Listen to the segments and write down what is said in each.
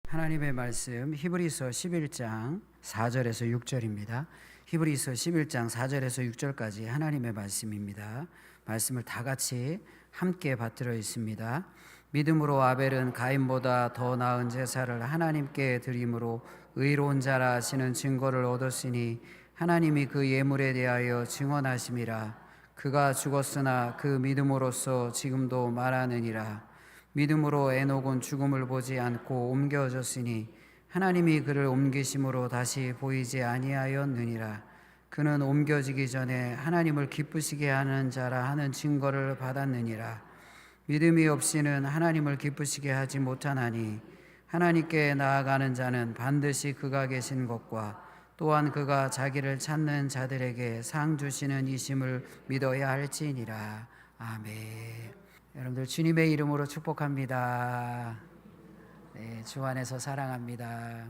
하나님의 말씀 히브리서 11장 4절에서 6절입니다. 히브리서 11장 4절에서 6절까지 하나님의 말씀입니다. 말씀을 다 같이 함께 받들어 있습니다. 믿음으로 아벨은 가인보다 더 나은 제사를 하나님께 드림으로 의로운 자라 하시는 증거를 얻었으니 하나님이 그 예물에 대하여 증언하심이라. 그가 죽었으나 그 믿음으로써 지금도 말하느니라. 믿음으로 에녹은 죽음을 보지 않고 옮겨졌으니 하나님이 그를 옮기심으로 다시 보이지 아니하였느니라. 그는 옮겨지기 전에 하나님을 기쁘시게 하는 자라 하는 증거를 받았느니라. 믿음이 없이는 하나님을 기쁘시게 하지 못하나니 하나님께 나아가는 자는 반드시 그가 계신 것과 또한 그가 자기를 찾는 자들에게 상 주시는 이심을 믿어야 할지니라. 아멘. 여러분들 주님의 이름으로 축복합니다. 네, 주 안에서 사랑합니다.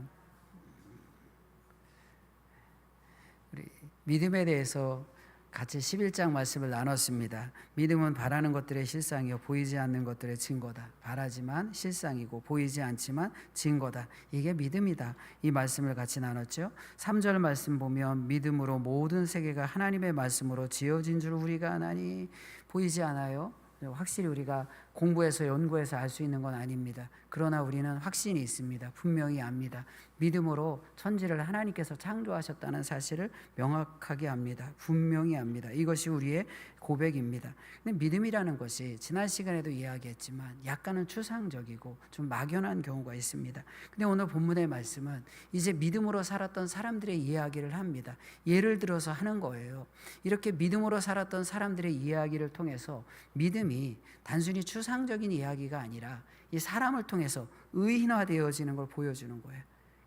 우리 믿음에 대해서 같이 11장 말씀을 나눴습니다. 믿음은 바라는 것들의 실상이요 보이지 않는 것들의 증거다. 바라지만 실상이고 보이지 않지만 증거다. 이게 믿음이다. 이 말씀을 같이 나눴죠. 3절 말씀 보면 믿음으로 모든 세계가 하나님의 말씀으로 지어진 줄 우리가 아나니. 보이지 않아요? 확실히 우리가 공부해서 연구해서 알 수 있는 건 아닙니다. 그러나 우리는 확신이 있습니다. 분명히 압니다. 믿음으로 천지를 하나님께서 창조하셨다는 사실을 명확하게 압니다. 분명히 압니다. 이것이 우리의 고백입니다. 근데 믿음이라는 것이 지난 시간에도 이야기했지만 약간은 추상적이고 좀 막연한 경우가 있습니다. 근데 오늘 본문의 말씀은 이제 믿음으로 살았던 사람들의 이야기를 합니다. 예를 들어서 하는 거예요. 이렇게 믿음으로 살았던 사람들의 이야기를 통해서 믿음이 단순히 추상적인 이야기가 아니라 이 사람을 통해서 의인화되어지는 걸 보여주는 거예요.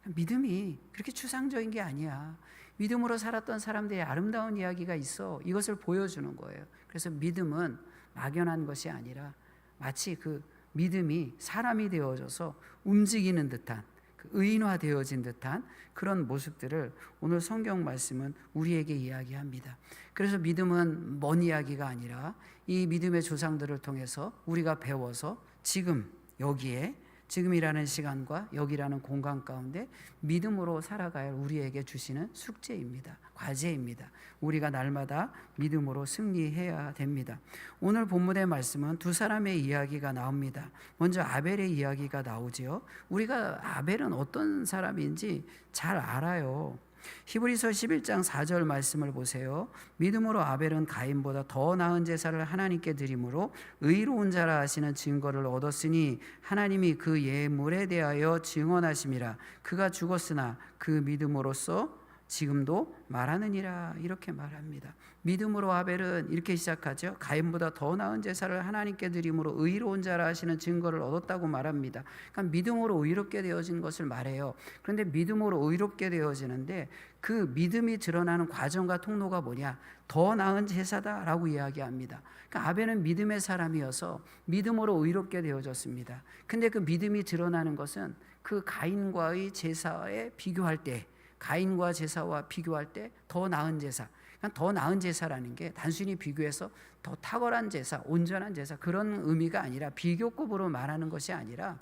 믿음이 그렇게 추상적인 게 아니야. 믿음으로 살았던 사람들의 아름다운 이야기가 있어. 이것을 보여주는 거예요. 그래서 믿음은 막연한 것이 아니라 마치 그 믿음이 사람이 되어져서 움직이는 듯한 의인화되어진 듯한 그런 모습들을 오늘 성경 말씀은 우리에게 이야기합니다. 그래서 믿음은 먼 이야기가 아니라 이 믿음의 조상들을 통해서 우리가 배워서 지금 여기에 지금이라는 시간과 여기라는 공간 가운데 믿음으로 살아갈 우리에게 주시는 숙제입니다. 과제입니다. 우리가 날마다 믿음으로 승리해야 됩니다. 오늘 본문의 말씀은 두 사람의 이야기가 나옵니다. 먼저 아벨의 이야기가 나오지요. 우리가 아벨은 어떤 사람인지 잘 알아요. 히브리서 11장 4절 말씀을 보세요. 믿음으로 아벨은 가인보다 더 나은 제사를 하나님께 드림으로 의로운 자라 하시는 증거를 얻었으니 하나님이 그 예물에 대하여 증언하심이라. 그가 죽었으나 그 믿음으로써 지금도 말하느니라. 이렇게 말합니다. 믿음으로 아벨은 이렇게 시작하죠. 가인보다 더 나은 제사를 하나님께 드림으로 의로운 자라 하시는 증거를 얻었다고 말합니다. 그러니까 믿음으로 의롭게 되어진 것을 말해요. 그런데 믿음으로 의롭게 되어지는데 그 믿음이 드러나는 과정과 통로가 뭐냐? 더 나은 제사다라고 이야기합니다. 그러니까 아벨은 믿음의 사람이어서 믿음으로 의롭게 되어졌습니다. 근데 그 믿음이 드러나는 것은 그 가인과의 제사에 비교할 때, 가인과 제사와 비교할 때 더 나은 제사, 더 나은 제사라는 게 단순히 비교해서 더 탁월한 제사, 온전한 제사 그런 의미가 아니라 비교급으로 말하는 것이 아니라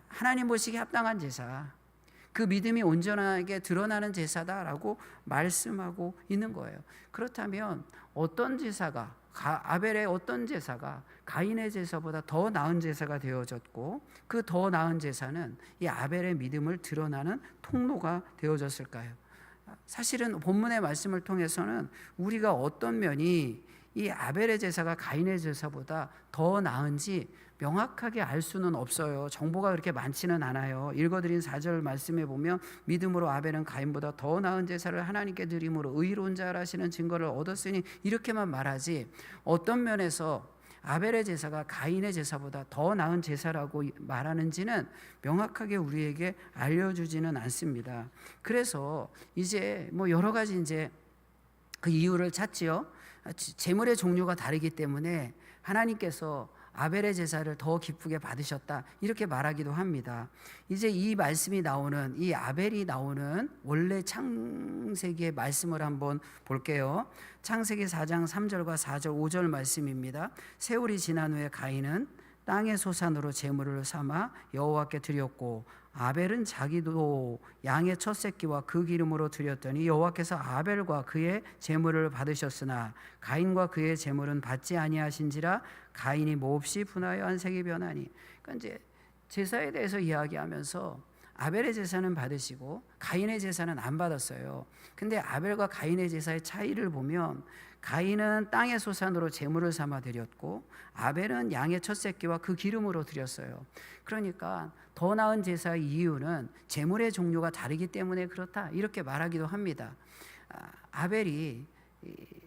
하나님 보시기에 합당한 제사, 그 믿음이 온전하게 드러나는 제사다라고 말씀하고 있는 거예요. 그렇다면 어떤 제사가 아벨의 어떤 제사가 가인의 제사보다 더 나은 제사가 되어졌고 그 더 나은 제사는 이 아벨의 믿음을 드러나는 통로가 되어졌을까요? 사실은 본문의 말씀을 통해서는 우리가 어떤 면이 이 아벨의 제사가 가인의 제사보다 더 나은지 명확하게 알 수는 없어요. 정보가 그렇게 많지는 않아요. 읽어드린 4절 말씀에 보면 믿음으로 아벨은 가인보다 더 나은 제사를 하나님께 드림으로 의로운 자라시는 증거를 얻었으니 이렇게만 말하지 어떤 면에서 아벨의 제사가 가인의 제사보다 더 나은 제사라고 말하는지는 명확하게 우리에게 알려주지는 않습니다. 그래서 이제 여러 가지 이제 그 이유를 찾지요. 제물의 종류가 다르기 때문에 하나님께서 아벨의 제사를 더 기쁘게 받으셨다 이렇게 말하기도 합니다. 이제 이 말씀이 나오는 이 아벨이 나오는 원래 창세기의 말씀을 한번 볼게요. 창세기 4장 3절과 4절 5절 말씀입니다. 세월이 지난 후에 가인은 땅의 소산으로 제물을 삼아 여호와께 드렸고 아벨은 자기도 양의 첫 새끼와 그 기름으로 드렸더니 여호와께서 아벨과 그의 제물을 받으셨으나 가인과 그의 제물은 받지 아니하신지라 가인이 몹시 분하여 안색이 변하니. 그러니까 이제 제사에 대해서 이야기하면서 아벨의 제사는 받으시고 가인의 제사는 안 받았어요. 근데 아벨과 가인의 제사의 차이를 보면 가인은 땅의 소산으로 제물을 삼아 드렸고 아벨은 양의 첫 새끼와 그 기름으로 드렸어요. 그러니까 더 나은 제사의 이유는 제물의 종류가 다르기 때문에 그렇다, 이렇게 말하기도 합니다. 아벨이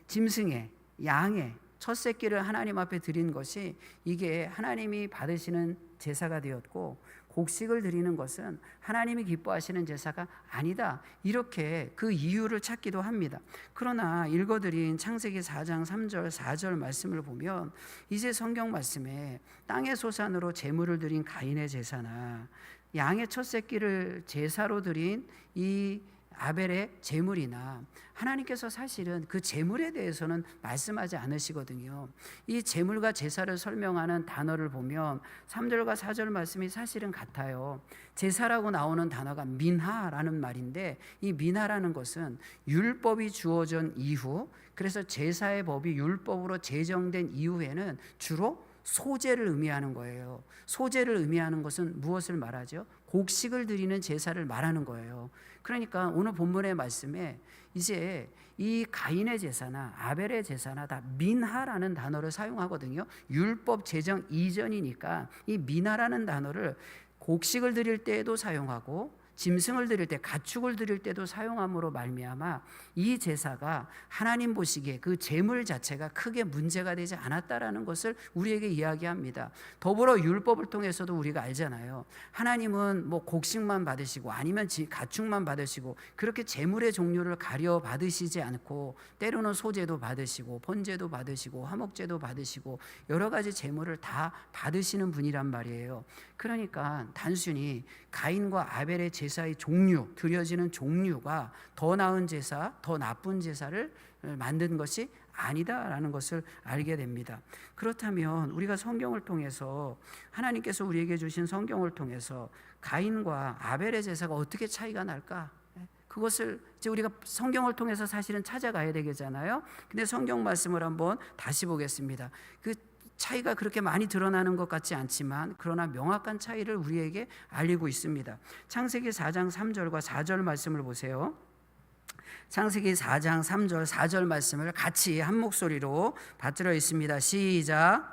짐승의 양의 첫 새끼를 하나님 앞에 드린 것이 이게 하나님이 받으시는 제사가 되었고 곡식을 드리는 것은 하나님이 기뻐하시는 제사가 아니다, 이렇게 그 이유를 찾기도 합니다. 그러나 읽어드린 창세기 4장 3절 4절 말씀을 보면 이제 성경 말씀에 땅의 소산으로 제물을 드린 가인의 제사나 양의 첫 새끼를 제사로 드린 이 아벨의 제물이나 하나님께서 사실은 그 제물에 대해서는 말씀하지 않으시거든요. 이 제물과 제사를 설명하는 단어를 보면 3절과 4절 말씀이 사실은 같아요. 제사라고 나오는 단어가 민하라는 말인데 이 민하라는 것은 율법이 주어진 이후, 그래서 제사의 법이 율법으로 제정된 이후에는 주로 소제를 의미하는 거예요. 소제를 의미하는 것은 무엇을 말하죠? 곡식을 드리는 제사를 말하는 거예요. 그러니까 오늘 본문의 말씀에 이제 이 가인의 제사나 아벨의 제사나 다 민하라는 단어를 사용하거든요. 율법 제정 이전이니까 이 민하라는 단어를 곡식을 드릴 때에도 사용하고 짐승을 드릴 때, 가축을 드릴 때도 사용함으로 말미암아 이 제사가 하나님 보시기에 그 제물 자체가 크게 문제가 되지 않았다라는 것을 우리에게 이야기합니다. 더불어 율법을 통해서도 우리가 알잖아요. 하나님은 뭐 곡식만 받으시고 아니면 가축만 받으시고 그렇게 제물의 종류를 가려 받으시지 않고 때로는 소제도 받으시고 번제도 받으시고 화목제도 받으시고 여러 가지 제물을 다 받으시는 분이란 말이에요. 그러니까 단순히 가인과 아벨의 제사의 종류, 드려지는 종류가 더 나은 제사, 더 나쁜 제사를 만든 것이 아니다라는 것을 알게 됩니다. 그렇다면 우리가 성경을 통해서 하나님께서 우리에게 주신 성경을 통해서 가인과 아벨의 제사가 어떻게 차이가 날까? 그것을 이제 우리가 성경을 통해서 사실은 찾아가야 되겠잖아요. 근데 성경 말씀을 한번 다시 보겠습니다. 그 차이가 그렇게 많이 드러나는 것 같지 않지만 그러나 명확한 차이를 우리에게 알리고 있습니다. 창세기 4장 3절과 4절 말씀을 보세요. 창세기 4장 3절 4절 말씀을 같이 한 목소리로 받들어 있습니다. 시작.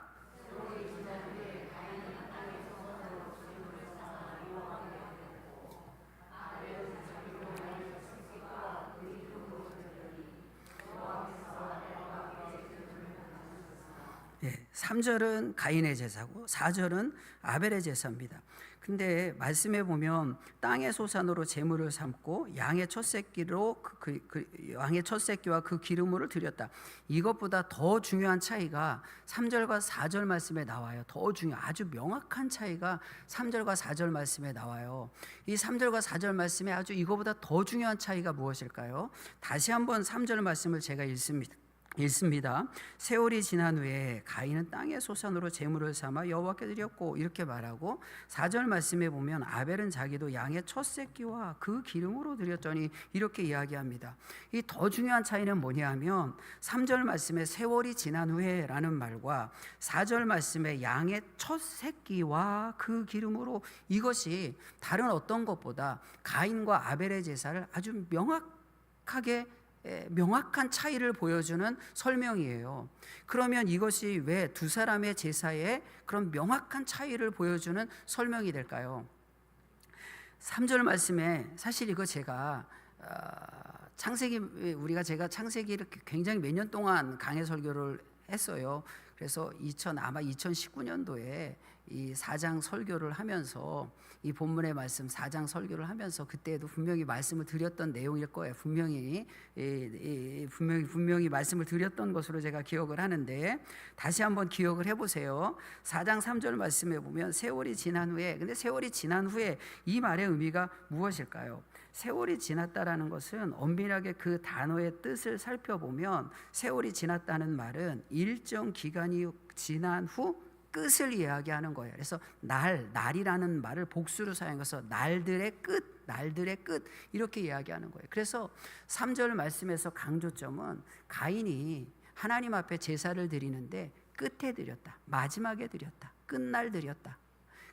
예, 3절은 가인의 제사고 4절은 아벨의 제사입니다. 근데 말씀에 보면 땅의 소산으로 제물을 삼고 양의 첫 새끼로 양의 첫 새끼와 그 기름으로 드렸다. 이것보다 더 중요한 차이가 3절과 4절 말씀에 나와요. 아주 명확한 차이가 3절과 4절 말씀에 나와요. 이 3절과 4절 말씀에 아주 이거보다 더 중요한 차이가 무엇일까요? 다시 한번 3절 말씀을 제가 읽습니다. 세월이 지난 후에 가인은 땅의 소산으로 제물을 삼아 여호와께 드렸고, 이렇게 말하고 4절 말씀에 보면 아벨은 자기도 양의 첫 새끼와 그 기름으로 드렸더니, 이렇게 이야기합니다. 이 더 중요한 차이는 뭐냐 하면 3절 말씀에 세월이 지난 후에 라는 말과 4절 말씀에 양의 첫 새끼와 그 기름으로, 이것이 다른 어떤 것보다 가인과 아벨의 제사를 아주 명확한 차이를 보여주는 설명이에요. 그러면 이것이 왜 두 사람의 제사에 그런 명확한 차이를 보여주는 설명이 될까요? 3절 말씀에 사실 이거 제가 제가 창세기를 굉장히 몇 년 동안 강해 설교를 했어요. 그래서 아마 2019년도에 이 4장 설교를 하면서, 이 본문의 말씀 4장 설교를 하면서 그때도 분명히 말씀을 드렸던 내용일 거예요. 분명히 말씀을 드렸던 것으로 제가 기억을 하는데, 다시 한번 기억을 해보세요. 4장 3절 말씀에 보면 세월이 지난 후에, 근데 세월이 지난 후에 이 말의 의미가 무엇일까요? 세월이 지났다라는 것은 엄밀하게 그 단어의 뜻을 살펴보면 세월이 지났다는 말은 일정 기간이 지난 후 끝을 이야기하는 거예요. 그래서 날이라는 말을 복수로 사용해서 날들의 끝 이렇게 이야기하는 거예요. 그래서 3절 말씀에서 강조점은 가인이 하나님 앞에 제사를 드리는데 끝에 드렸다, 마지막에 드렸다, 끝날 드렸다.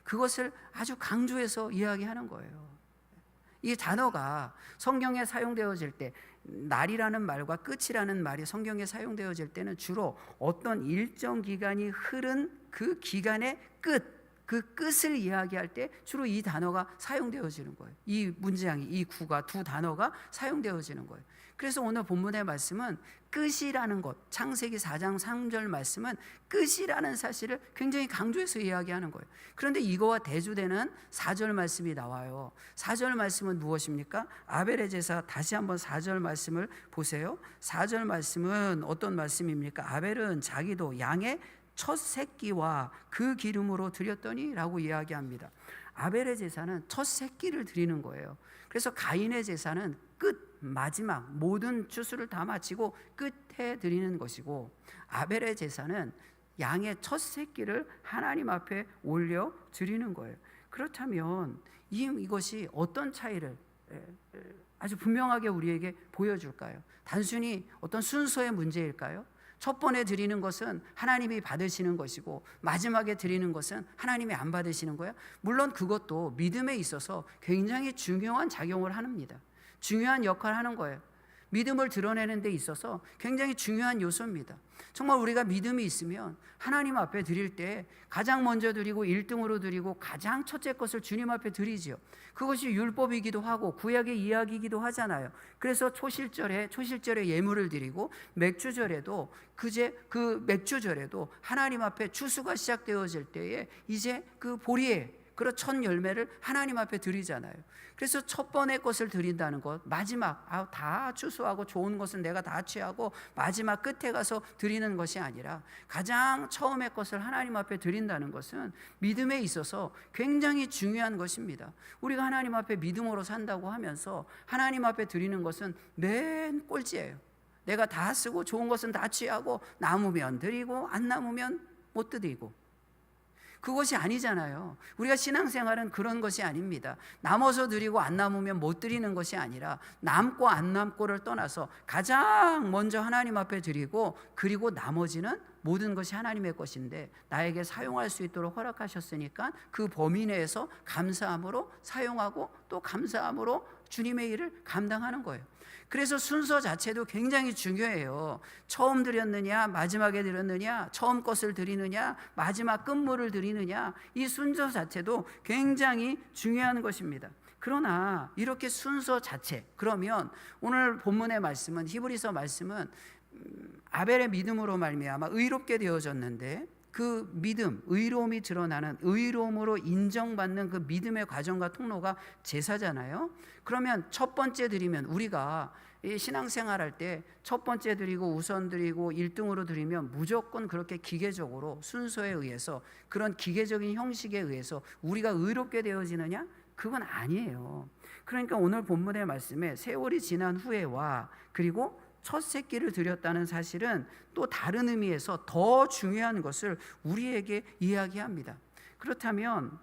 그것을 아주 강조해서 이야기하는 거예요. 이 단어가 성경에 사용되어질 때 날이라는 말과 끝이라는 말이 성경에 사용되어질 때는 주로 어떤 일정 기간이 흐른 그 기간의 그 끝을 이야기할 때 주로 이 단어가 사용되어지는 거예요. 이 문장이, 이 구가, 두 단어가 사용되어지는 거예요. 그래서 오늘 본문의 말씀은 끝이라는 것, 창세기 4장 3절 말씀은 끝이라는 사실을 굉장히 강조해서 이야기하는 거예요. 그런데 이거와 대조되는 4절 말씀이 나와요. 4절 말씀은 무엇입니까? 아벨의 제사, 다시 한번 4절 말씀을 보세요. 4절 말씀은 어떤 말씀입니까? 아벨은 자기도 양의 첫 새끼와 그 기름으로 드렸더니 라고 이야기합니다. 아벨의 제사는 첫 새끼를 드리는 거예요. 그래서 가인의 제사는 마지막 모든 추수를 다 마치고 끝에 드리는 것이고, 아벨의 제사는 양의 첫 새끼를 하나님 앞에 올려 드리는 거예요. 그렇다면 이것이 어떤 차이를 아주 분명하게 우리에게 보여줄까요? 단순히 어떤 순서의 문제일까요? 첫 번에 드리는 것은 하나님이 받으시는 것이고 마지막에 드리는 것은 하나님이 안 받으시는 거예요? 물론 그것도 믿음에 있어서 굉장히 중요한 작용을 합니다. 중요한 역할을 하는 거예요. 믿음을 드러내는 데 있어서 굉장히 중요한 요소입니다. 정말 우리가 믿음이 있으면 하나님 앞에 드릴 때 가장 먼저 드리고 1등으로 드리고 가장 첫째 것을 주님 앞에 드리지요. 그것이 율법이기도 하고 구약의 이야기이기도 하잖아요. 그래서 초실절에 예물을 드리고 맥주절에도 그 맥주절에도 하나님 앞에 추수가 시작되어질 때에 이제 그 보리에 그런 첫 열매를 하나님 앞에 드리잖아요. 그래서 첫 번의 것을 드린다는 것, 마지막 다 추수하고 좋은 것은 내가 다 취하고 마지막 끝에 가서 드리는 것이 아니라 가장 처음의 것을 하나님 앞에 드린다는 것은 믿음에 있어서 굉장히 중요한 것입니다. 우리가 하나님 앞에 믿음으로 산다고 하면서 하나님 앞에 드리는 것은 맨 꼴찌예요. 내가 다 쓰고 좋은 것은 다 취하고 남으면 드리고 안 남으면 못 드리고, 그것이 아니잖아요. 우리가 신앙생활은 그런 것이 아닙니다. 남아서 드리고 안 남으면 못 드리는 것이 아니라 남고 안 남고를 떠나서 가장 먼저 하나님 앞에 드리고, 그리고 나머지는 모든 것이 하나님의 것인데 나에게 사용할 수 있도록 허락하셨으니까 그 범위 내에서 감사함으로 사용하고 또 감사함으로 주님의 일을 감당하는 거예요. 그래서 순서 자체도 굉장히 중요해요. 처음 드렸느냐, 마지막에 드렸느냐, 처음 것을 드리느냐, 마지막 끝물을 드리느냐, 이 순서 자체도 굉장히 중요한 것입니다. 그러나 이렇게 순서 자체, 그러면 오늘 본문의 말씀은, 히브리서 말씀은 아벨의 믿음으로 말미암아 의롭게 되어졌는데, 그 믿음, 의로움이 드러나는, 의로움으로 인정받는 그 믿음의 과정과 통로가 제사잖아요. 그러면 첫 번째 드리면, 우리가 신앙생활 할 때 첫 번째 드리고 우선 드리고 1등으로 드리면 무조건 그렇게 기계적으로 순서에 의해서, 그런 기계적인 형식에 의해서 우리가 의롭게 되어지느냐? 그건 아니에요. 그러니까 오늘 본문의 말씀에 세월이 지난 후에와 그리고 첫 새끼를 드렸다는 사실은 또 다른 의미에서 더 중요한 것을 우리에게 이야기합니다. 그렇다면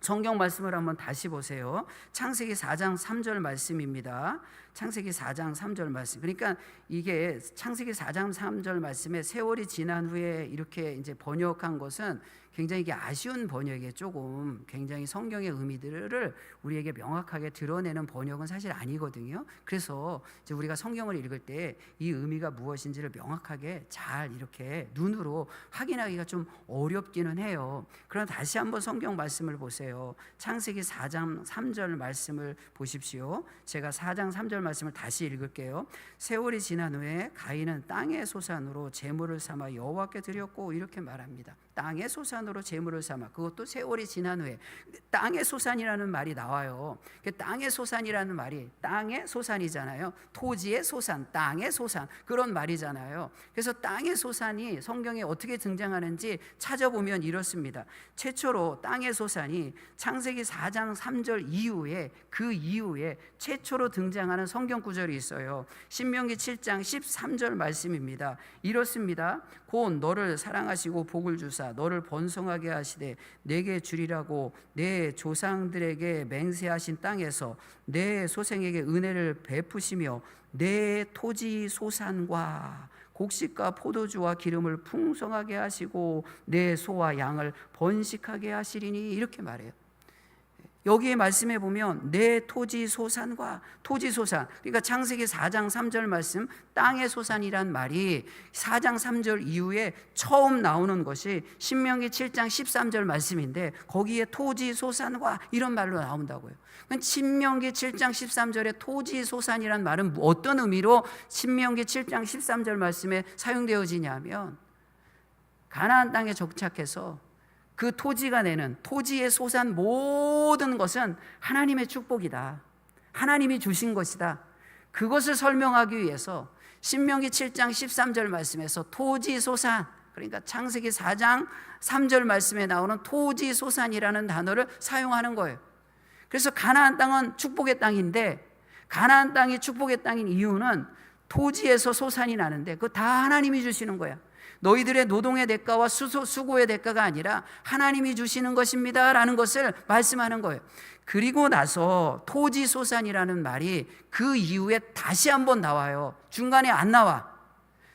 성경 말씀을 한번 다시 보세요. 창세기 4장 3절 말씀입니다. 창세기 4장 3절 말씀. 그러니까 이게 창세기 4장 3절 말씀에 세월이 지난 후에 이렇게 이제 번역한 것은 굉장히 이게 아쉬운 번역에 조금 굉장히 성경의 의미들을 우리에게 명확하게 드러내는 번역은 사실 아니거든요. 그래서 이제 우리가 성경을 읽을 때 이 의미가 무엇인지를 명확하게 잘 이렇게 눈으로 확인하기가 좀 어렵기는 해요. 그럼 다시 한번 성경 말씀을 보세요. 창세기 4장 3절 말씀을 보십시오. 제가 4장 3절 말씀을 다시 읽을게요. 세월이 지난 후에 가인은 땅의 소산으로 제물을 삼아 여호와께 드렸고, 이렇게 말합니다. 땅의 소산으로 소산으로 제물을 삼아. 그것도 세월이 지난 후에. 땅의 소산이라는 말이 나와요. 땅의 소산이라는 말이 땅의 소산이잖아요. 토지의 소산, 땅의 소산, 그런 말이잖아요. 그래서 땅의 소산이 성경에 어떻게 등장하는지 찾아보면 이렇습니다. 최초로 땅의 소산이 창세기 4장 3절 이후에, 그 이후에 최초로 등장하는 성경 구절이 있어요. 신명기 7장 13절 말씀입니다. 이렇습니다. 곧 너를 사랑하시고 복을 주사 너를 번성하게 하시되 내게 주리라고 내 조상들에게 맹세하신 땅에서 내 소생에게 은혜를 베푸시며 내 토지 소산과 곡식과 포도주와 기름을 풍성하게 하시고 내 소와 양을 번식하게 하시리니, 이렇게 말해요. 여기에 말씀해 보면 내 토지 소산과, 토지 소산, 그러니까 창세기 4장 3절 말씀, 땅의 소산이란 말이 4장 3절 이후에 처음 나오는 것이 신명기 7장 13절 말씀인데, 거기에 토지 소산과 이런 말로 나온다고요. 신명기 7장 13절에 토지 소산이란 말은 어떤 의미로 신명기 7장 13절 말씀에 사용되어지냐면, 가나안 땅에 정착해서 그 토지가 내는 토지의 소산 모든 것은 하나님의 축복이다, 하나님이 주신 것이다, 그것을 설명하기 위해서 신명기 7장 13절 말씀에서 토지 소산, 그러니까 창세기 4장 3절 말씀에 나오는 토지 소산이라는 단어를 사용하는 거예요. 그래서 가나안 땅은 축복의 땅인데, 가나안 땅이 축복의 땅인 이유는 토지에서 소산이 나는데 그거 다 하나님이 주시는 거야. 너희들의 노동의 대가와 수고의 대가가 아니라 하나님이 주시는 것입니다 라는 것을 말씀하는 거예요. 그리고 나서 토지 소산이라는 말이 그 이후에 다시 한번 나와요. 중간에 안 나와.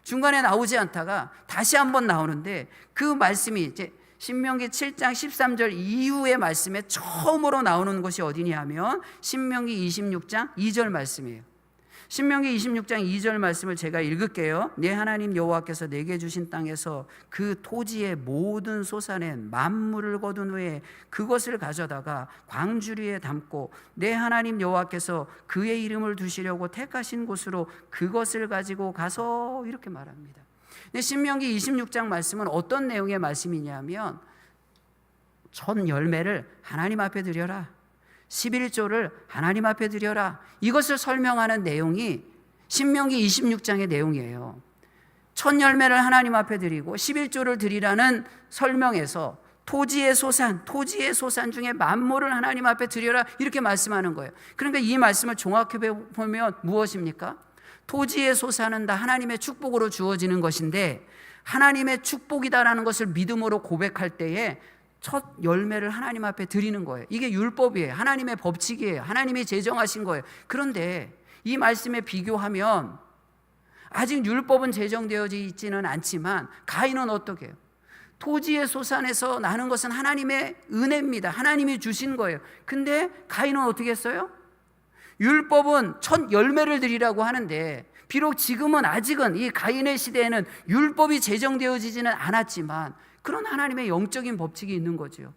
중간에 나오지 않다가 다시 한번 나오는데, 그 말씀이 이제 신명기 7장 13절 이후의 말씀에 처음으로 나오는 것이 어디냐 하면 신명기 26장 2절 말씀이에요. 신명기 26장 2절 말씀을 제가 읽을게요. 내 하나님 여호와께서 내게 주신 땅에서 그 토지의 모든 소산에 만물을 거둔 후에 그것을 가져다가 광주리에 담고 내 하나님 여호와께서 그의 이름을 두시려고 택하신 곳으로 그것을 가지고 가서, 이렇게 말합니다. 근데 신명기 26장 말씀은 어떤 내용의 말씀이냐면, 첫 열매를 하나님 앞에 드려라, 11조를 하나님 앞에 드려라, 이것을 설명하는 내용이 신명기 26장의 내용이에요. 첫 열매를 하나님 앞에 드리고 11조를 드리라는 설명에서 토지의 소산 중에 만물을 하나님 앞에 드려라, 이렇게 말씀하는 거예요. 그러니까 이 말씀을 종합해 보면 무엇입니까? 토지의 소산은 다 하나님의 축복으로 주어지는 것인데, 하나님의 축복이다라는 것을 믿음으로 고백할 때에 첫 열매를 하나님 앞에 드리는 거예요. 이게 율법이에요. 하나님의 법칙이에요. 하나님이 제정하신 거예요. 그런데 이 말씀에 비교하면 아직 율법은 제정되어져 있지는 않지만 가인은 어떻게 해요? 토지의 소산에서 나는 것은 하나님의 은혜입니다. 하나님이 주신 거예요. 근데 가인은 어떻게 했어요? 율법은 첫 열매를 드리라고 하는데, 비록 지금은 아직은 이 가인의 시대에는 율법이 제정되어지지는 않았지만 그런 하나님의 영적인 법칙이 있는 거죠.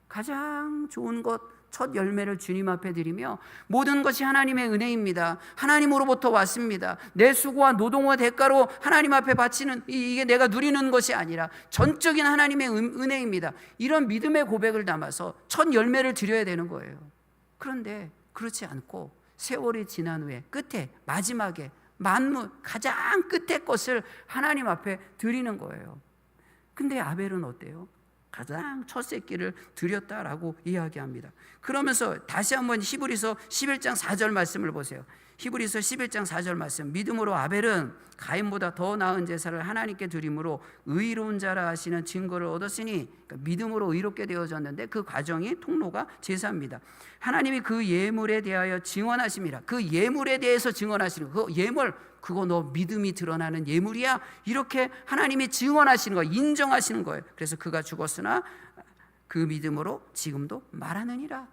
가장 좋은 것, 첫 열매를 주님 앞에 드리며 모든 것이 하나님의 은혜입니다. 하나님으로부터 왔습니다. 내 수고와 노동의 대가로 하나님 앞에 바치는, 이게 내가 누리는 것이 아니라 전적인 하나님의 은혜입니다. 이런 믿음의 고백을 담아서 첫 열매를 드려야 되는 거예요. 그런데 그렇지 않고 세월이 지난 후에 끝에, 마지막에 만물 가장 끝의 것을 하나님 앞에 드리는 거예요. 근데 아벨은 어때요? 가장 첫 새끼를 드렸다라고 이야기합니다. 그러면서 다시 한번 히브리서 11장 4절 말씀을 보세요. 히브리서 11장 4절 말씀, 믿음으로 아벨은 가인보다 더 나은 제사를 하나님께 드림으로 의로운 자라 하시는 증거를 얻었으니, 그러니까 믿음으로 의롭게 되어졌는데 그 과정이 통로가 제사입니다. 하나님이 그 예물에 대하여 증언하심이라. 그 예물에 대해서 증언하시는, 그 예물, 그거 너 믿음이 드러나는 예물이야, 이렇게 하나님이 증언하시는 거예요. 인정하시는 거예요. 그래서 그가 죽었으나 그 믿음으로 지금도 말하느니라.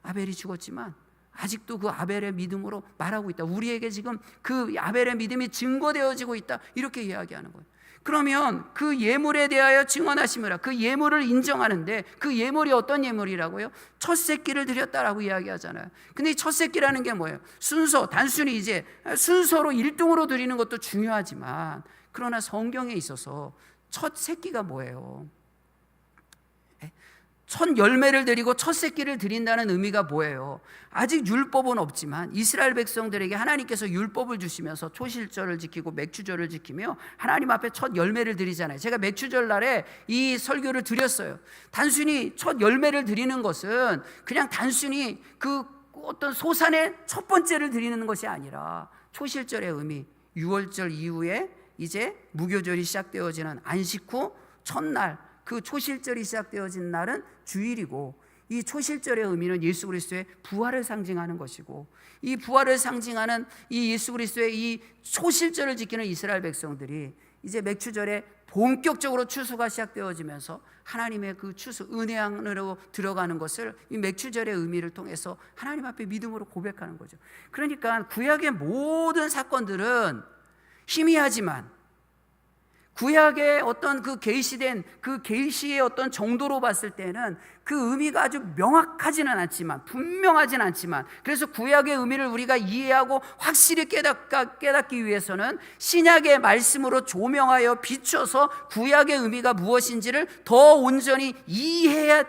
아벨이 죽었지만 아직도 그 아벨의 믿음으로 말하고 있다. 우리에게 지금 그 아벨의 믿음이 증거되어지고 있다, 이렇게 이야기하는 거예요. 그러면 그 예물에 대하여 증언하시므라, 그 예물을 인정하는데 그 예물이 어떤 예물이라고요? 첫 새끼를 드렸다라고 이야기하잖아요. 근데 이 첫 새끼라는 게 뭐예요? 순서, 단순히 이제 순서로 1등으로 드리는 것도 중요하지만, 그러나 성경에 있어서 첫 새끼가 뭐예요? 첫 열매를 드리고 첫 새끼를 드린다는 의미가 뭐예요? 아직 율법은 없지만 이스라엘 백성들에게 하나님께서 율법을 주시면서 초실절을 지키고 맥주절을 지키며 하나님 앞에 첫 열매를 드리잖아요. 제가 맥주절 날에 이 설교를 드렸어요. 단순히 첫 열매를 드리는 것은 그냥 단순히 그 어떤 소산의 첫 번째를 드리는 것이 아니라 초실절의 의미, 6월절 이후에 이제 무교절이 시작되어지는 안식 후 첫날, 그 초실절이 시작되어진 날은 주일이고, 이 초실절의 의미는 예수 그리스도의 부활을 상징하는 것이고, 이 부활을 상징하는 이 예수 그리스도의 이 초실절을 지키는 이스라엘 백성들이 이제 맥주절에 본격적으로 추수가 시작되어지면서 하나님의 그 추수 은혜 안으로 들어가는 것을 이 맥주절의 의미를 통해서 하나님 앞에 믿음으로 고백하는 거죠. 그러니까 구약의 모든 사건들은 희미하지만 구약의 어떤 그 계시된 그 계시의 어떤 정도로 봤을 때는 그 의미가 아주 명확하지는 않지만, 분명하지는 않지만, 그래서 구약의 의미를 우리가 이해하고 확실히 깨닫기 위해서는 신약의 말씀으로 조명하여 비춰서 구약의 의미가 무엇인지를 더 온전히 이해해야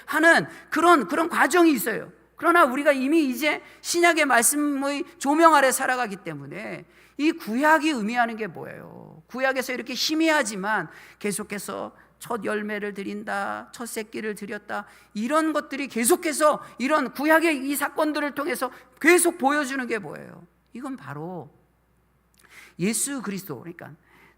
하는 그런 과정이 있어요. 그러나 우리가 이미 이제 신약의 말씀의 조명 아래 살아가기 때문에 이 구약이 의미하는 게 뭐예요? 구약에서 이렇게 희미하지만 계속해서 첫 열매를 드린다, 첫 새끼를 드렸다, 이런 것들이 계속해서 이런 구약의 이 사건들을 통해서 계속 보여주는 게 뭐예요? 이건 바로 예수 그리스도, 그러니까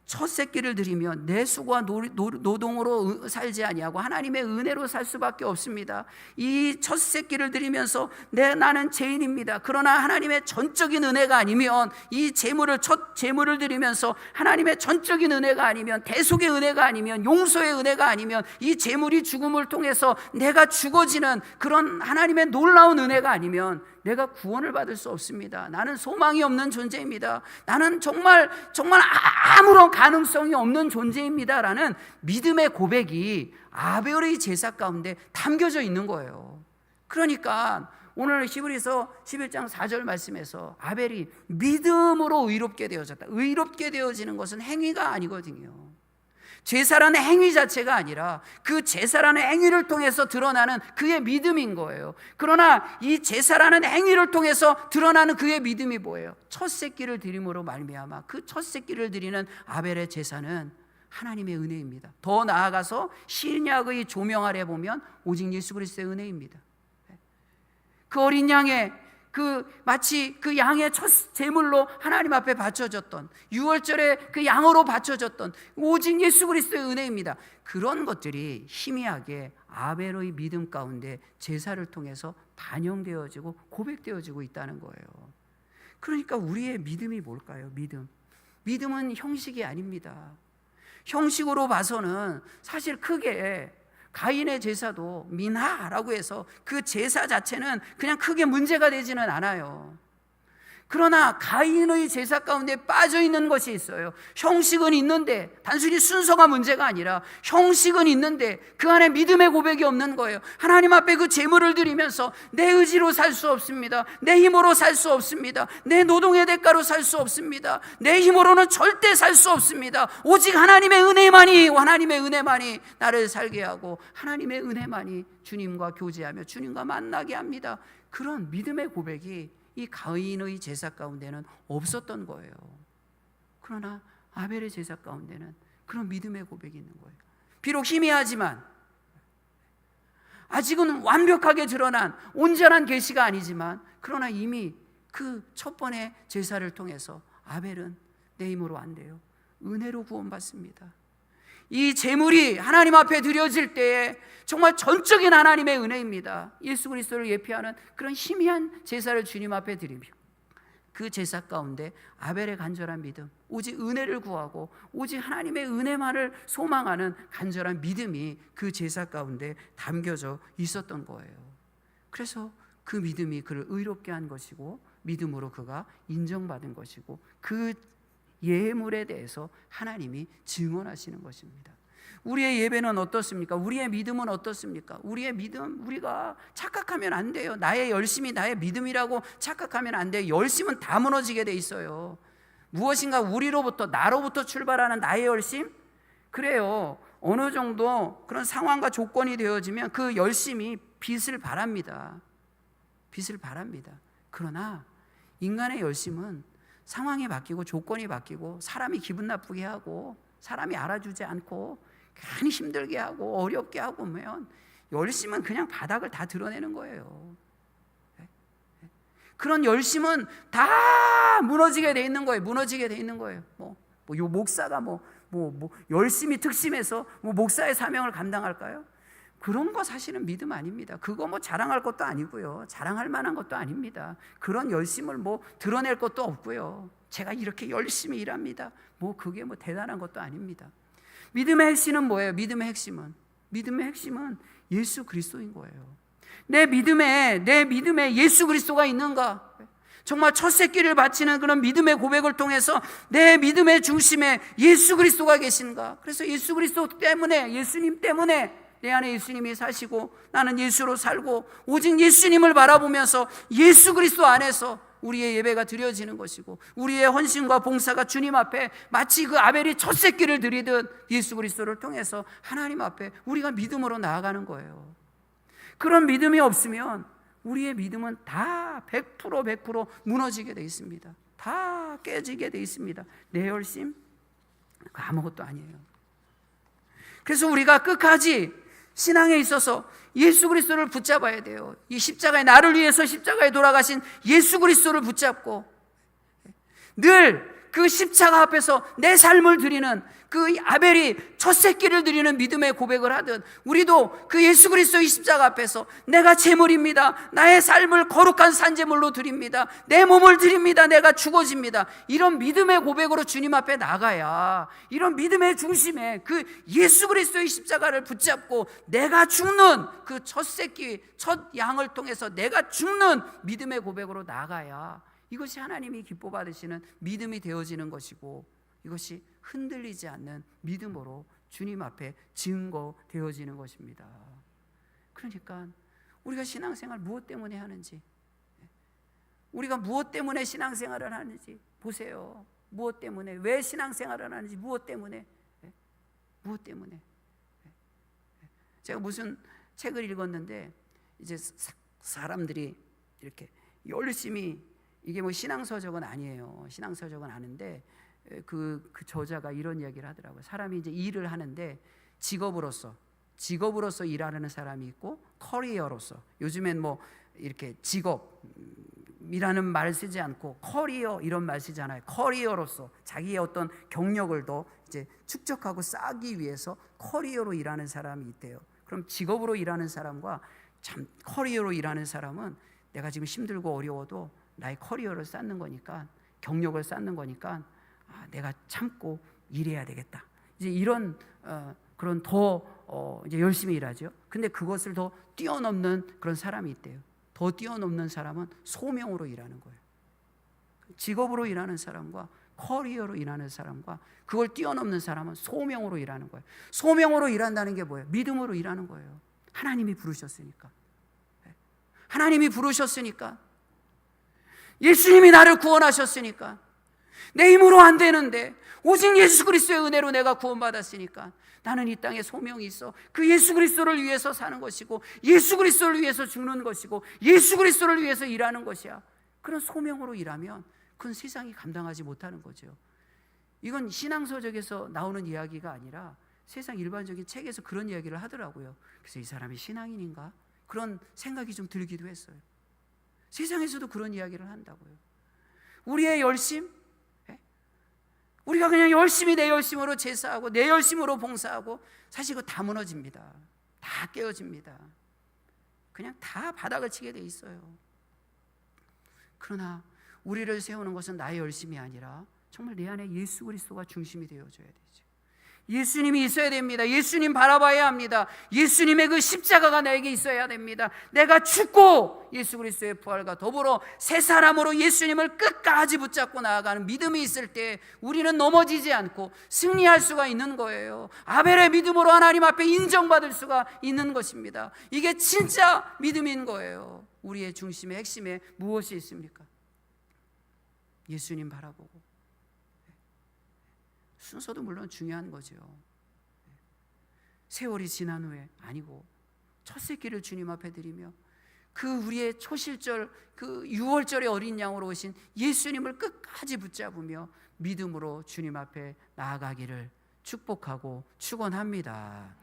첫 새끼를 드리면 내 수고와 노동으로 살지 아니하고 하나님의 은혜로 살 수밖에 없습니다. 이 첫 새끼를 드리면서 나는 죄인입니다. 그러나 하나님의 전적인 은혜가 아니면, 이 첫 제물을 드리면서 하나님의 전적인 은혜가 아니면, 대속의 은혜가 아니면, 용서의 은혜가 아니면, 이 제물이 죽음을 통해서 내가 죽어지는 그런 하나님의 놀라운 은혜가 아니면 내가 구원을 받을 수 없습니다. 나는 소망이 없는 존재입니다. 나는 정말 아무런 가능성이 없는 존재입니다라는 믿음의 고백이 아벨의 제사 가운데 담겨져 있는 거예요. 그러니까 오늘 히브리서 11장 4절 말씀에서 아벨이 믿음으로 의롭게 되어졌다. 의롭게 되어지는 것은 행위가 아니거든요. 제사라는 행위 자체가 아니라 그 제사라는 행위를 통해서 드러나는 그의 믿음인 거예요. 그러나 이 제사라는 행위를 통해서 드러나는 그의 믿음이 뭐예요? 첫 새끼를 드림으로 말미암아 그 첫 새끼를 드리는 아벨의 제사는 하나님의 은혜입니다. 더 나아가서 신약의 조명 아래 보면 오직 예수 그리스도의 은혜입니다. 그 어린 양의 마치 그 양의 첫 제물로 하나님 앞에 바쳐졌던, 6월절에 그 양으로 바쳐졌던 오직 예수 그리스도의 은혜입니다. 그런 것들이 희미하게 아벨의 믿음 가운데 제사를 통해서 반영되어지고 고백되어지고 있다는 거예요. 그러니까 우리의 믿음이 뭘까요? 믿음은 형식이 아닙니다. 형식으로 봐서는 사실 크게 가인의 제사도 민하라고 해서 그 제사 자체는 그냥 크게 문제가 되지는 않아요. 그러나 가인의 제사 가운데 빠져 있는 것이 있어요. 형식은 있는데, 단순히 순서가 문제가 아니라 형식은 있는데 그 안에 믿음의 고백이 없는 거예요. 하나님 앞에 그 제물을 드리면서 내 의지로 살 수 없습니다. 내 힘으로 살 수 없습니다. 내 노동의 대가로 살 수 없습니다. 내 힘으로는 절대 살 수 없습니다. 오직 하나님의 은혜만이 나를 살게 하고, 하나님의 은혜만이 주님과 교제하며 주님과 만나게 합니다. 그런 믿음의 고백이 이 가인의 제사 가운데는 없었던 거예요. 그러나 아벨의 제사 가운데는 그런 믿음의 고백이 있는 거예요. 비록 희미하지만, 아직은 완벽하게 드러난 온전한 계시가 아니지만, 그러나 이미 그 첫 번의 제사를 통해서 아벨은 내 힘으로 안 돼요. 은혜로 구원받습니다. 이 제물이 하나님 앞에 드려질 때에 정말 전적인 하나님의 은혜입니다. 예수 그리스도를 예표하는 그런 희미한 제사를 주님 앞에 드리며, 그 제사 가운데 아벨의 간절한 믿음, 오직 은혜를 구하고 오직 하나님의 은혜만을 소망하는 간절한 믿음이 그 제사 가운데 담겨져 있었던 거예요. 그래서 그 믿음이 그를 의롭게 한 것이고, 믿음으로 그가 인정받은 것이고, 그 예물에 대해서 하나님이 증언하시는 것입니다. 우리의 예배는 어떻습니까? 우리의 믿음은 어떻습니까? 우리의 믿음, 우리가 착각하면 안 돼요. 나의 열심이 나의 믿음이라고 착각하면 안 돼요. 열심은 다 무너지게 돼 있어요. 무엇인가 나로부터 출발하는 나의 열심? 그래요. 어느 정도 그런 상황과 조건이 되어지면 그 열심히 빛을 발합니다. 빛을 발합니다. 그러나 인간의 열심은 상황이 바뀌고 조건이 바뀌고 사람이 기분 나쁘게 하고 사람이 알아주지 않고 괜히 힘들게 하고 어렵게 하고 하면 열심은 그냥 바닥을 다 드러내는 거예요. 그런 열심은 다 무너지게 돼 있는 거예요. 무너지게 돼 있는 거예요. 요 목사가 열심히 특심해서 목사의 사명을 감당할까요? 그런 거 사실은 믿음 아닙니다. 그거 자랑할 것도 아니고요. 자랑할 만한 것도 아닙니다. 그런 열심을 드러낼 것도 없고요. 제가 이렇게 열심히 일합니다. 그게 대단한 것도 아닙니다. 믿음의 핵심은 뭐예요? 믿음의 핵심은 예수 그리스도인 거예요. 내 믿음에 예수 그리스도가 있는가? 정말 첫 새끼를 바치는 그런 믿음의 고백을 통해서 내 믿음의 중심에 예수 그리스도가 계신가? 그래서 예수 그리스도 때문에, 예수님 때문에 내 안에 예수님이 사시고 나는 예수로 살고 오직 예수님을 바라보면서 예수 그리스도 안에서 우리의 예배가 드려지는 것이고 우리의 헌신과 봉사가 주님 앞에 마치 그 아벨이 첫 새끼를 드리듯 예수 그리스도를 통해서 하나님 앞에 우리가 믿음으로 나아가는 거예요. 그런 믿음이 없으면 우리의 믿음은 다 100% 무너지게 돼 있습니다. 다 깨지게 돼 있습니다. 내 열심 아무것도 아니에요. 그래서 우리가 끝까지 신앙에 있어서 예수 그리스도를 붙잡아야 돼요. 이 십자가에 나를 위해서 십자가에 돌아가신 예수 그리스도를 붙잡고 늘 그 십자가 앞에서 내 삶을 드리는 그 아벨이 첫 새끼를 드리는 믿음의 고백을 하듯 우리도 그 예수 그리스도의 십자가 앞에서 내가 제물입니다. 나의 삶을 거룩한 산제물로 드립니다. 내 몸을 드립니다. 내가 죽어집니다. 이런 믿음의 고백으로 주님 앞에 나가야 이런 믿음의 중심에 그 예수 그리스도의 십자가를 붙잡고 내가 죽는 그 첫 새끼, 첫 양을 통해서 내가 죽는 믿음의 고백으로 나가야 이것이 하나님이 기뻐 받으시는 믿음이 되어지는 것이고 이것이 흔들리지 않는 믿음으로 주님 앞에 증거되어지는 것입니다. 그러니까 우리가 신앙생활 무엇 때문에 하는지, 우리가 무엇 때문에 신앙생활을 하는지 보세요. 무엇 때문에, 왜 신앙생활을 하는지, 무엇 때문에. 제가 무슨 책을 읽었는데 이제 사람들이 이렇게 열심히, 이게 신앙서적은 아니에요. 신앙서적은 아는데 그 저자가 이런 이야기를 하더라고요. 사람이 이제 일을 하는데 직업으로서 일하는 사람이 있고 커리어로서, 요즘엔 이렇게 직업이라는 말 쓰지 않고 커리어 이런 말 쓰잖아요. 커리어로서 자기의 어떤 경력을 더 이제 축적하고 쌓기 위해서 커리어로 일하는 사람이 있대요. 그럼 직업으로 일하는 사람과 참 커리어로 일하는 사람은 내가 지금 힘들고 어려워도 나의 커리어를 쌓는 거니까, 경력을 쌓는 거니까 내가 참고 일해야 되겠다. 이제 이런 그런 더 이제 열심히 일하죠. 근데 그것을 더 뛰어넘는 그런 사람이 있대요. 더 뛰어넘는 사람은 소명으로 일하는 거예요. 직업으로 일하는 사람과 커리어로 일하는 사람과 그걸 뛰어넘는 사람은 소명으로 일하는 거예요. 소명으로 일한다는 게 뭐예요? 믿음으로 일하는 거예요. 하나님이 부르셨으니까. 하나님이 부르셨으니까. 예수님이 나를 구원하셨으니까. 내 힘으로 안 되는데 오직 예수 그리스도의 은혜로 내가 구원받았으니까 나는 이 땅에 소명이 있어. 그 예수 그리스도를 위해서 사는 것이고 예수 그리스도를 위해서 죽는 것이고 예수 그리스도를 위해서 일하는 것이야. 그런 소명으로 일하면 그건 세상이 감당하지 못하는 거죠. 이건 신앙서적에서 나오는 이야기가 아니라 세상 일반적인 책에서 그런 이야기를 하더라고요. 그래서 이 사람이 신앙인인가? 그런 생각이 좀 들기도 했어요. 세상에서도 그런 이야기를 한다고요. 우리의 열심, 우리가 그냥 열심히 내 열심으로 제사하고 내 열심으로 봉사하고 사실 그거 다 무너집니다. 다 깨어집니다. 그냥 다 바닥을 치게 돼 있어요. 그러나 우리를 세우는 것은 나의 열심이 아니라 정말 내 안에 예수 그리스도가 중심이 되어줘야 되죠. 예수님이 있어야 됩니다. 예수님 바라봐야 합니다. 예수님의 그 십자가가 나에게 있어야 됩니다. 내가 죽고 예수 그리스도의 부활과 더불어 새 사람으로 예수님을 끝까지 붙잡고 나아가는 믿음이 있을 때 우리는 넘어지지 않고 승리할 수가 있는 거예요. 아벨의 믿음으로 하나님 앞에 인정받을 수가 있는 것입니다. 이게 진짜 믿음인 거예요. 우리의 중심의 핵심에 무엇이 있습니까? 예수님 바라보고, 순서도 물론 중요한 거죠. 세월이 지난 후에 아니고 첫 새끼를 주님 앞에 드리며 그 우리의 초실절 그 6월절의 어린 양으로 오신 예수님을 끝까지 붙잡으며 믿음으로 주님 앞에 나아가기를 축복하고 축원합니다.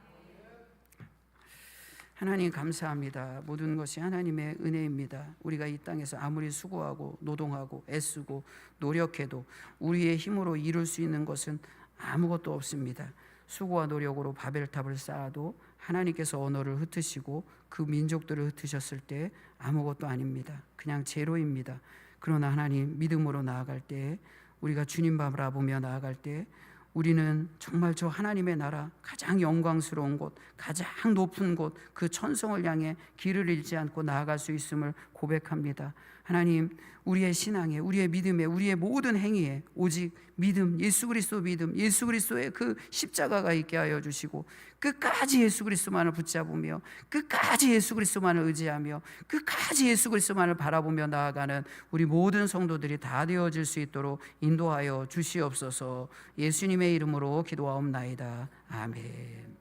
하나님 감사합니다. 모든 것이 하나님의 은혜입니다. 우리가 이 땅에서 아무리 수고하고 노동하고 애쓰고 노력해도 우리의 힘으로 이룰 수 있는 것은 아무것도 없습니다. 수고와 노력으로 바벨탑을 쌓아도 하나님께서 언어를 흩으시고 그 민족들을 흩으셨을 때 아무것도 아닙니다. 그냥 제로입니다. 그러나 하나님 믿음으로 나아갈 때, 우리가 주님 바라보며 나아갈 때 우리는 정말 저 하나님의 나라 가장 영광스러운 곳, 가장 높은 곳, 그 천성을 향해 길을 잃지 않고 나아갈 수 있음을 고백합니다. 하나님, 우리의 신앙에, 우리의 믿음에, 우리의 모든 행위에 오직 믿음, 예수 그리스도 믿음, 예수 그리스도의 그 십자가가 있게 하여 주시고 끝까지 예수 그리스도만을 붙잡으며 끝까지 예수 그리스도만을 의지하며 끝까지 예수 그리스도만을 바라보며 나아가는 우리 모든 성도들이 다 되어질 수 있도록 인도하여 주시옵소서. 예수님의 이름으로 기도하옵나이다. 아멘.